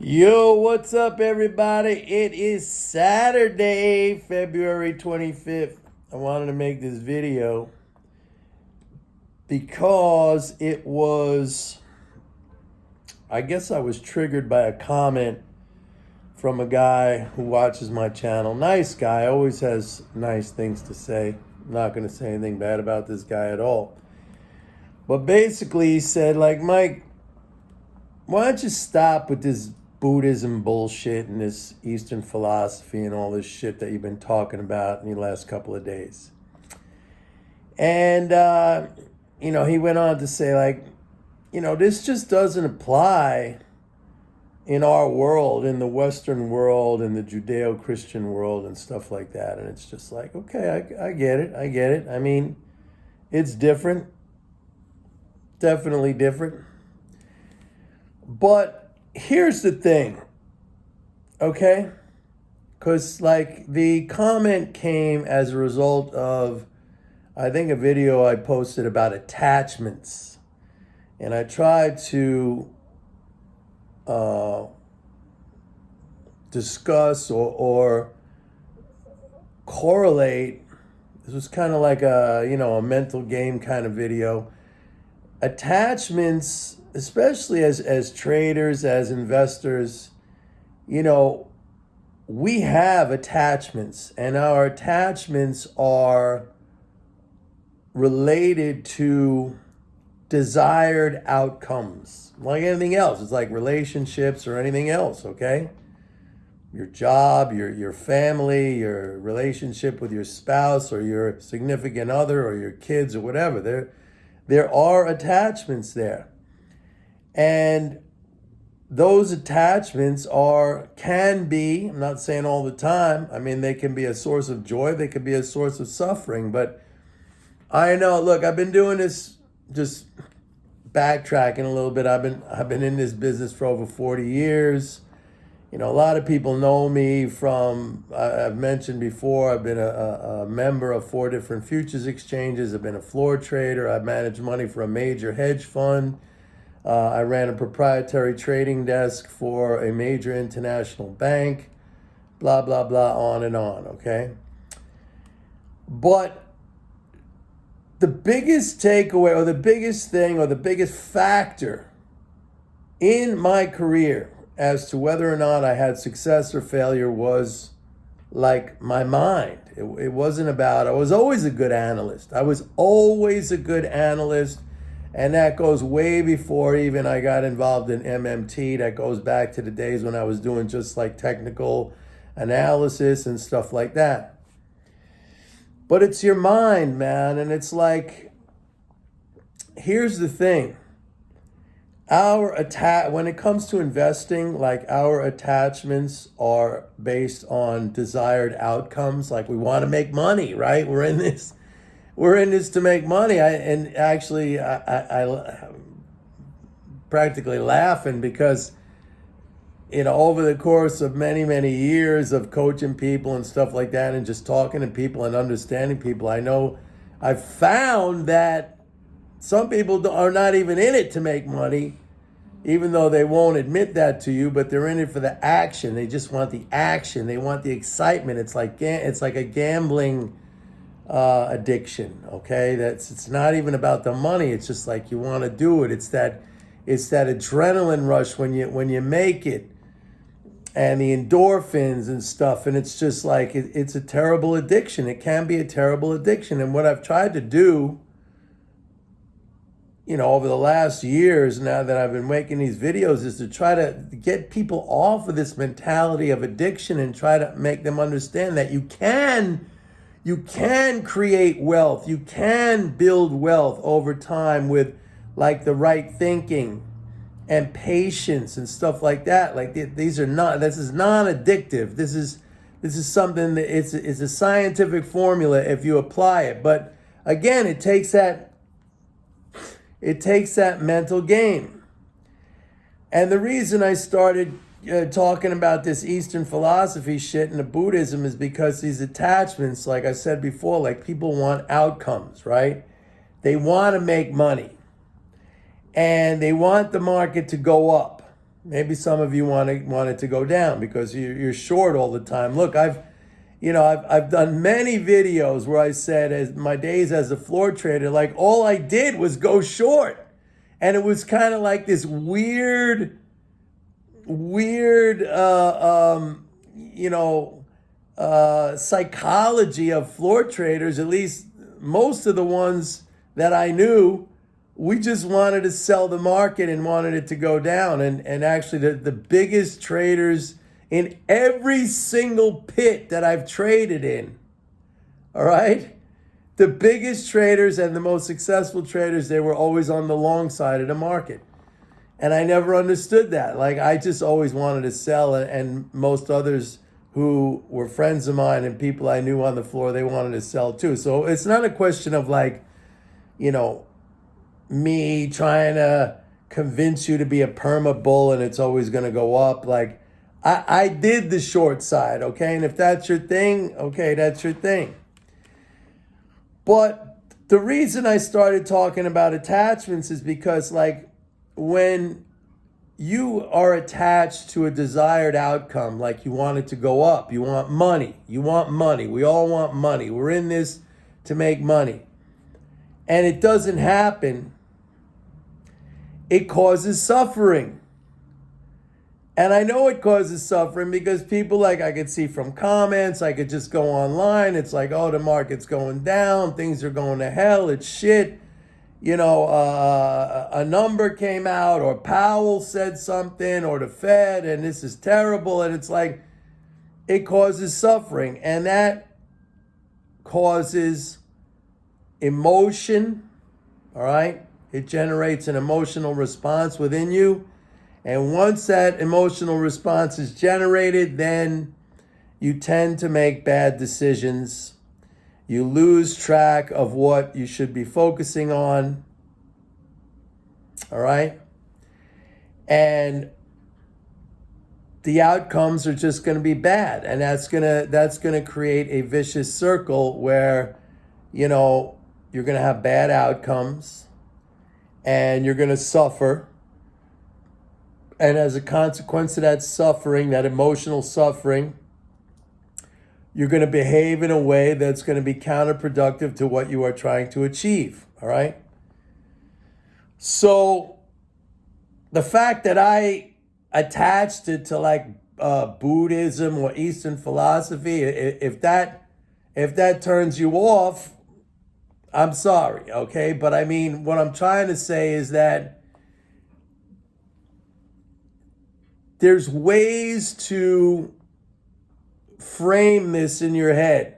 Yo, what's up, everybody? It is Saturday, February 25th. I wanted to make this video because I guess I was triggered by a comment from a guy who watches my channel. Nice guy, always has nice things to say. I'm not going to say anything bad about this guy at all. But basically, he said, like, Mike, why don't you stop with this Buddhism bullshit and this Eastern philosophy and all this shit that you've been talking about in the last couple of days? And, he went on to say, like, this just doesn't apply in our world, in the Western world, in the Judeo-Christian world and stuff like that. And it's just like, okay, I get it. I mean, it's different. Definitely different. But here's the thing, okay? Because, like, the comment came as a result of, I think, a video I posted about attachments. And I tried to discuss or correlate. This was kind of like a mental game kind of video. Attachments, especially as traders, as investors, we have attachments, and our attachments are related to desired outcomes, like anything else. It's like relationships or anything else, okay? Your job, your family, your relationship with your spouse or your significant other or your kids or whatever. There are attachments there. And those attachments can be, I'm not saying all the time, I mean, they can be a source of joy, they could be a source of suffering. But I know, look, I've been doing this, just backtracking a little bit. I've been in this business for over 40 years. A lot of people know me from, I've mentioned before, I've been a member of 4 different futures exchanges. I've been a floor trader. I've managed money for a major hedge fund. I ran a proprietary trading desk for a major international bank, blah, blah, blah, on and on, okay? But the biggest takeaway or the biggest thing or the biggest factor in my career as to whether or not I had success or failure was like my mind. It wasn't about, I was always a good analyst. And that goes way before even I got involved in MMT. That goes back to the days when I was doing just like technical analysis and stuff like that. But it's your mind, man. And it's like, here's the thing. When it comes to investing, like, our attachments are based on desired outcomes. Like, we want to make money, right? We're in this to make money. I practically laughing because, over the course of many, many years of coaching people and stuff like that and just talking to people and understanding people, I know I've found that some people are not even in it to make money, even though they won't admit that to you, but they're in it for the action. They just want the action. They want the excitement. It's like a gambling addiction, okay? It's not even about the money. It's just like you want to do it. It's that adrenaline rush when you make it, and the endorphins and stuff. And it's just like it's a terrible addiction. It can be a terrible addiction. And what I've tried to do, over the last years now that I've been making these videos, is to try to get people off of this mentality of addiction and try to make them understand that you can create wealth. You can build wealth over time with, like, the right thinking and patience and stuff like that. Like, this is non-addictive. This is something that it's a scientific formula if you apply it. But again, it takes that mental game. And the reason I started talking about this Eastern philosophy shit and the Buddhism is because these attachments, like I said before, like, people want outcomes, right? They want to make money. And they want the market to go up. Maybe some of you want it to go down because you're short all the time. Look, I've done many videos where I said, as my days as a floor trader, like all I did was go short. And it was kind of like this weird, psychology of floor traders, at least most of the ones that I knew. We just wanted to sell the market and wanted it to go down. And actually the biggest traders in every single pit that I've traded in, all right? The biggest traders and the most successful traders, they were always on the long side of the market. And I never understood that. Like, I just always wanted to sell, and most others who were friends of mine and people I knew on the floor, they wanted to sell too. So it's not a question of like, me trying to convince you to be a perma bull and it's always going to go up. Like, I did the short side, okay? And if that's your thing, okay, that's your thing. But the reason I started talking about attachments is because, like, when you are attached to a desired outcome, like you want it to go up, you want money. We all want money. We're in this to make money. And it doesn't happen. It causes suffering. And I know it causes suffering because people, like, I could see from comments, I could just go online. It's like, oh, the market's going down. Things are going to hell. It's shit. A number came out, or Powell said something, or the Fed, and this is terrible. And it's like, it causes suffering. And that causes emotion, all right? It generates an emotional response within you. And once that emotional response is generated, then you tend to make bad decisions. You lose track of what you should be focusing on. All right? And the outcomes are just going to be bad. And that's going to create a vicious circle where, you're going to have bad outcomes and you're going to suffer. And as a consequence of that suffering, that emotional suffering, you're going to behave in a way that's going to be counterproductive to what you are trying to achieve, all right? So the fact that I attached it to like Buddhism or Eastern philosophy, if that turns you off, I'm sorry, okay? But I mean, what I'm trying to say is that there's ways to frame this in your head.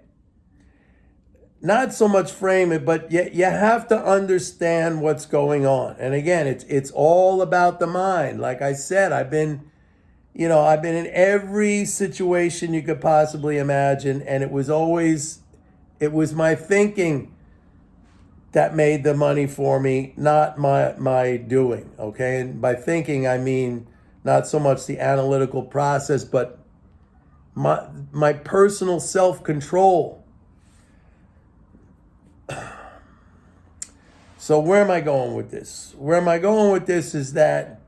Not so much frame it, but you have to understand what's going on. And again, it's all about the mind. Like I said, I've been in every situation you could possibly imagine, and it was my thinking that made the money for me, not my doing, okay? And by thinking, I mean not so much the analytical process, but my personal self-control. So where am I going with this? Where am I going with this is that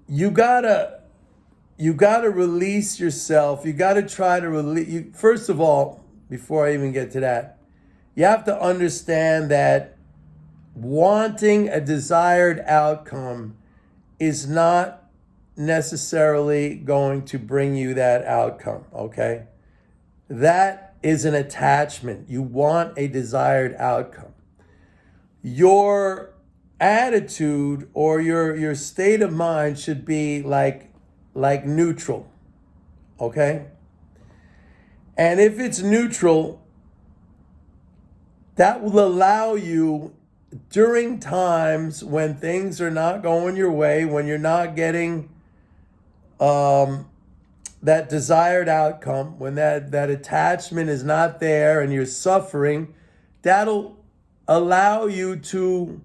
you gotta release yourself. You gotta try to release. First of all, before I even get to that, you have to understand that wanting a desired outcome is not necessarily going to bring you that outcome, okay? That is an attachment. You want a desired outcome. Your attitude or your state of mind should be like neutral, okay? And if it's neutral, that will allow you during times when things are not going your way, when you're not getting that desired outcome, when that attachment is not there and you're suffering, that'll allow you to,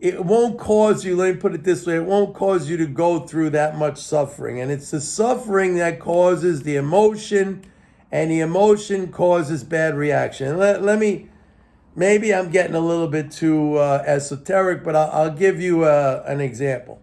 it won't cause you, let me put it this way, it won't cause you to go through that much suffering. And it's the suffering that causes the emotion, and the emotion causes bad reaction. Let me maybe I'm getting a little bit too esoteric, but I'll give you an example.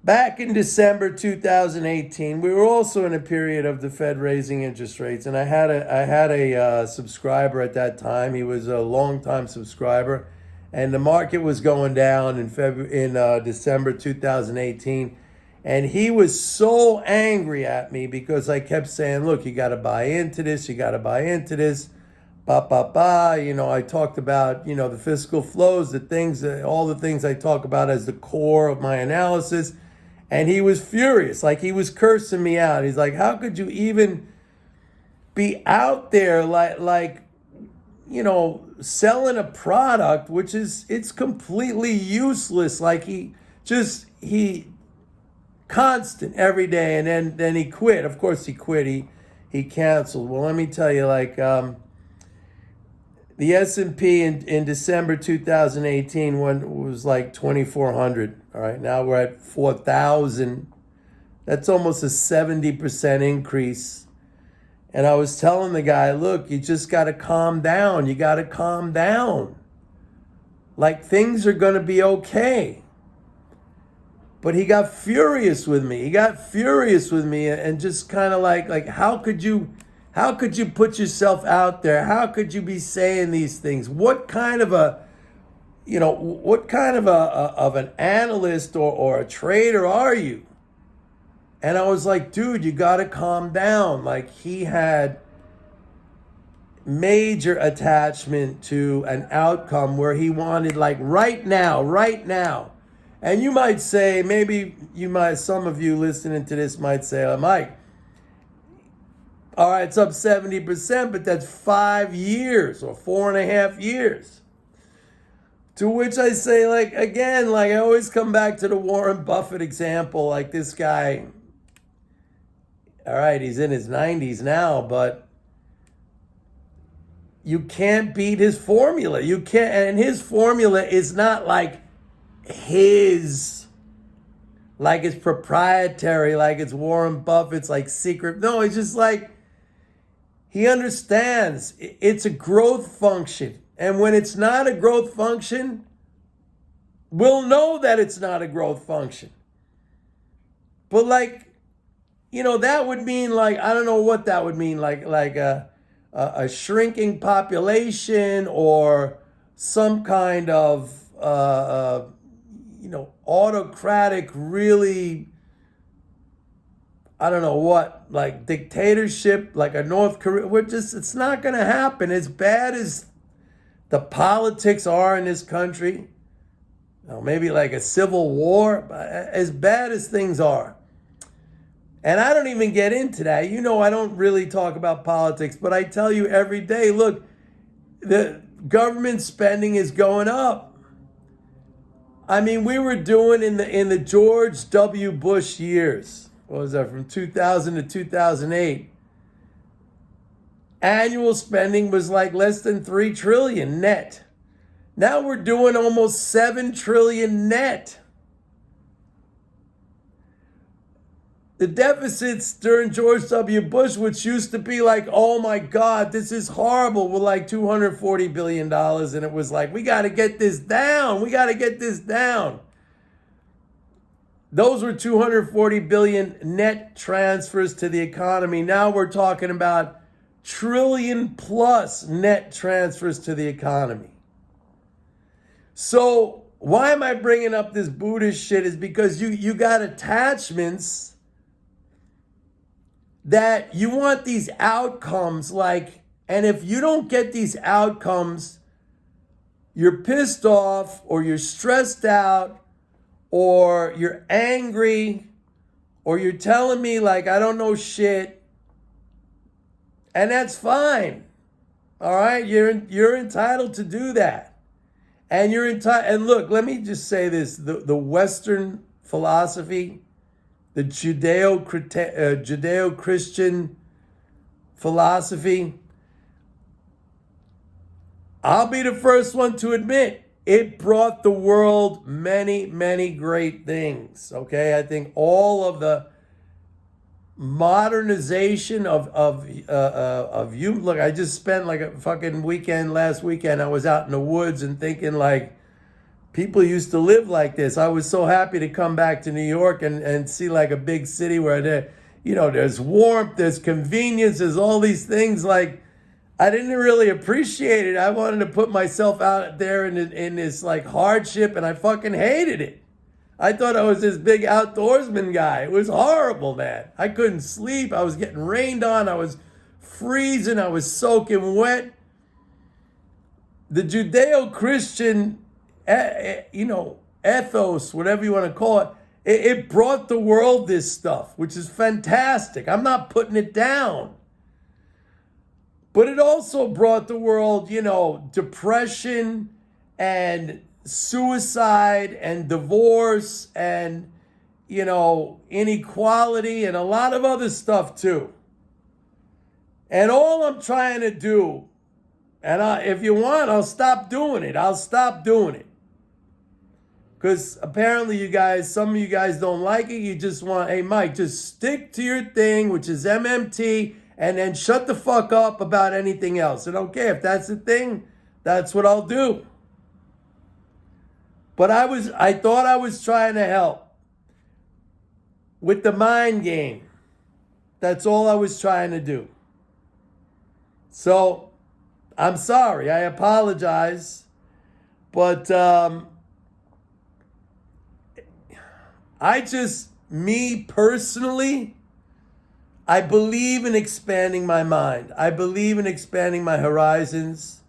Back in December 2018, we were also in a period of the Fed raising interest rates, and I had a subscriber at that time. He was a longtime subscriber, and the market was going down in December 2018, and he was so angry at me because I kept saying, "Look, you got to buy into this. You got to buy into this." I talked about, the fiscal flows, all the things I talk about as the core of my analysis. And he was furious, like he was cursing me out. He's like, how could you even be out there selling a product, it's completely useless. Like he constant every day. And then he quit. Of course he quit. He canceled. Well, let me tell you, the S&P in December 2018 was like 2,400. All right, now we're at 4,000. That's almost a 70% increase. And I was telling the guy, look, you just got to calm down. You got to calm down. Like things are going to be okay. But he got furious with me. And just kind of like, how could you put yourself out there? How could you be saying these things? What kind of an analyst or a trader are you? And I was like, dude, you got to calm down. Like he had major attachment to an outcome where he wanted like right now. And you might say, some of you listening to this might say, oh, Mike, all right, it's up 70%, but that's 5 years or 4.5 years. To which I say, I always come back to the Warren Buffett example. Like this guy, all right, he's in his 90s now, but you can't beat his formula. You can't, and his formula is not like it's proprietary, like it's Warren Buffett's like secret. No, it's just like, he understands it's a growth function. And when it's not a growth function, we'll know that it's not a growth function. But that would mean I don't know what that would mean, like a shrinking population or some kind of, autocratic, really, I don't know what, like dictatorship, like a North Korea. It's not going to happen. As bad as the politics are in this country, maybe like a civil war, but as bad as things are. And I don't even get into that. I don't really talk about politics, but I tell you every day, look, the government spending is going up. I mean, we were doing in the George W. Bush years, what was that, from 2000 to 2008, annual spending was like less than 3 trillion net. Now we're doing almost 7 trillion net. The deficits during George W. Bush, which used to be like, oh my God, this is horrible, were like $240 billion. And it was like, we got to get this down. Those were 240 billion net transfers to the economy. Now we're talking about trillion plus net transfers to the economy. So why am I bringing up this Buddhist shit is because you got attachments that you want these outcomes, and if you don't get these outcomes, you're pissed off or you're stressed out or you're angry or you're telling me I don't know shit. And that's fine. All right? You're entitled to do that. And you're entitled. And look, let me just say this. The Western philosophy, the Judeo-Christian philosophy, I'll be the first one to admit it brought the world many, many great things. Okay? I think all of the modernization of you. Look, I just spent like a fucking weekend last weekend. I was out in the woods and thinking like people used to live like this. I was so happy to come back to New York and see like a big city where there's warmth, there's convenience, there's all these things. Like I didn't really appreciate it. I wanted to put myself out there in this like hardship, and I fucking hated it. I thought I was this big outdoorsman guy. It was horrible, man. I couldn't sleep. I was getting rained on. I was freezing. I was soaking wet. The Judeo-Christian, ethos, whatever you want to call it, it brought the world this stuff, which is fantastic. I'm not putting it down. But it also brought the world, depression and suicide and divorce and, inequality and a lot of other stuff too. And all I'm trying to do, and if you want, I'll stop doing it. I'll stop doing it. Because apparently some of you guys don't like it. You just want, hey, Mike, just stick to your thing, which is MMT, and then shut the fuck up about anything else. And okay, if that's the thing, that's what I'll do. But I thought I was trying to help with the mind game. That's all I was trying to do. So, I'm sorry. I apologize. But me personally, I believe in expanding my mind. I believe in expanding my horizons.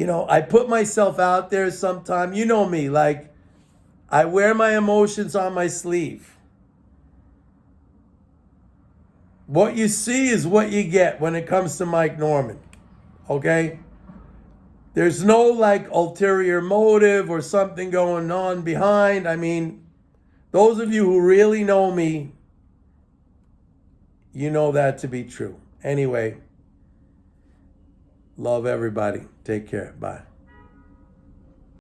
I put myself out there sometime. You know me, like I wear my emotions on my sleeve. What you see is what you get when it comes to Mike Norman. Okay? There's no like ulterior motive or something going on behind. I mean, those of you who really know me, you know that to be true. Anyway, love everybody. Take care. Bye.